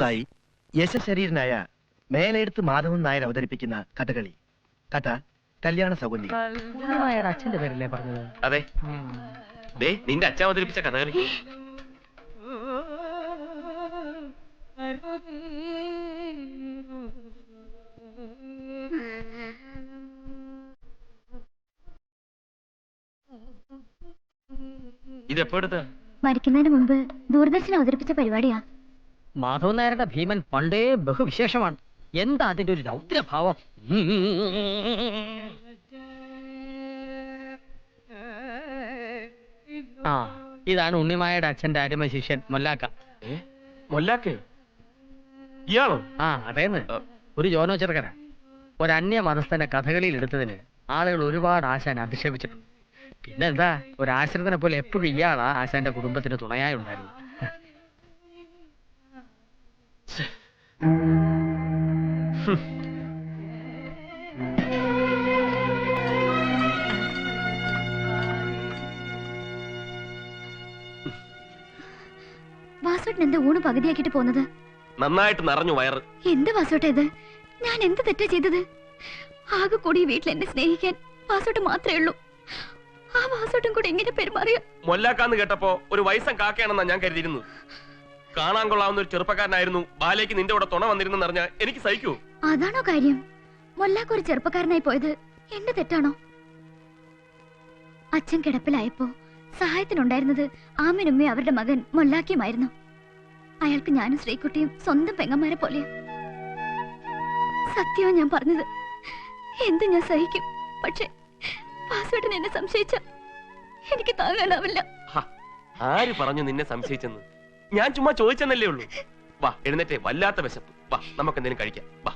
യശശരീരനായ മേലെടുത്ത് മാധവൻ നായർ അവതരിപ്പിക്കുന്ന കഥകളി കഥ കല്യാണ സൗഗന്ധികം. അച്ഛന്റെ പേരല്ലേ പറഞ്ഞത്? അതെ, നിന്റെ അച്ഛൻ അവതരിപ്പിച്ച കഥകളി. ഇതെപ്പോ എടുത്ത? മരിക്കുന്നതിന് മുമ്പ് ദൂരദർശൻ അവതരിപ്പിച്ച പരിപാടിയാ. മാധവൻ നായരുടെ ഭീമൻ പണ്ടേ ബഹുവിശേഷമാണ്. എന്താ അതിന്റെ ഒരു രൗദ്രഭാവം? ആ, ഇതാണ് ഉണ്ണിമായയുടെ അച്ഛന്റെ അരുമ ശിഷ്യൻ മൊല്ലാക്ക. മൊല്ലാക്കയോ? ഇയാളോ? ആ അതേന്ന്, ഒരു ജോനോ ചെറുക്കനാ. ഒരു അന്യ മതസ്ഥന്റെ കഥകളിയിൽ എടുത്തതിന് ആളുകൾ ഒരുപാട് ആശാൻ അധിക്ഷേപിച്ചിട്ടുണ്ട്. പിന്നെന്താ, ഒരു ആശ്രിതനെ പോലെ എപ്പോഴും ഇയാളാ ആശാന്റെ കുടുംബത്തിന് തുണയായി ഉണ്ടായിരുന്നു. വാസോട്ടൻ എന്താ ഊണ് പകുതിയാക്കിട്ട് പോന്നത്? നന്നായിട്ട് നിറഞ്ഞു വയറ്. എന്ത് വാസോട്ട ഇത്? ഞാൻ എന്ത് തെറ്റാ ചെയ്തത്? ആകെ കൂടി വീട്ടിൽ എന്നെ സ്നേഹിക്കാൻ വാസോട്ടൻ മാത്രമേ ഉള്ളൂ. ആ വാസോട്ടൻ കൂടെ എങ്ങനെ പെരുമാറിയ? മൊല്ലാക്കാന്ന് കേട്ടപ്പോ ഒരു വയസ്സൻ കാക്കയാണെന്നാ ഞാൻ കരുതിയിരുന്നു. കാണാൻ കൊള്ളാവുന്ന ഒരു ചെറുപ്പക്കാരനായിരുന്നു. ബാലേക്ക് നിന്റെ കൂടെ തുണ വന്നിരുന്നെന്ന് അറിഞ്ഞാൽ എനിക്ക് സഹിക്കൂ? അതാണോ കാര്യം? മൊല്ലാക്ക ഒരു ചെറുപ്പക്കാരനായി പോയത് എന്റെ തെറ്റാണോ? അച്ഛൻ കിടപ്പിലായപ്പോ സഹായത്തിനുണ്ടായിരുന്നത് ആമിനുമ്മയും അവരുടെ മകൻ മൊല്ലാക്കിയുമായിരുന്നു. അയാൾക്ക് ഞാനും ശ്രീകുട്ടിയും സ്വന്തം പെങ്ങന്മാരെ പോലെയാ. സത്യവും ഞാൻ പറഞ്ഞത്. എന്ത് ഞാൻ സഹിക്കും. പക്ഷെ വാസുവേട്ടൻ എന്നെ സംശയിച്ച എനിക്ക് താങ്ങാനാവില്ല. ആര് പറഞ്ഞു നിന്നെ സംശയിച്ചെന്ന്? ഞാൻ ചുമ്മാ ചോദിച്ചെന്നല്ലേ ഉള്ളൂ. വാ, എഴുന്നേറ്റേ, വല്ലാത്ത വിശപ്പ്. വാ, നമുക്ക് എന്തെങ്കിലും കഴിക്കാം. വാ.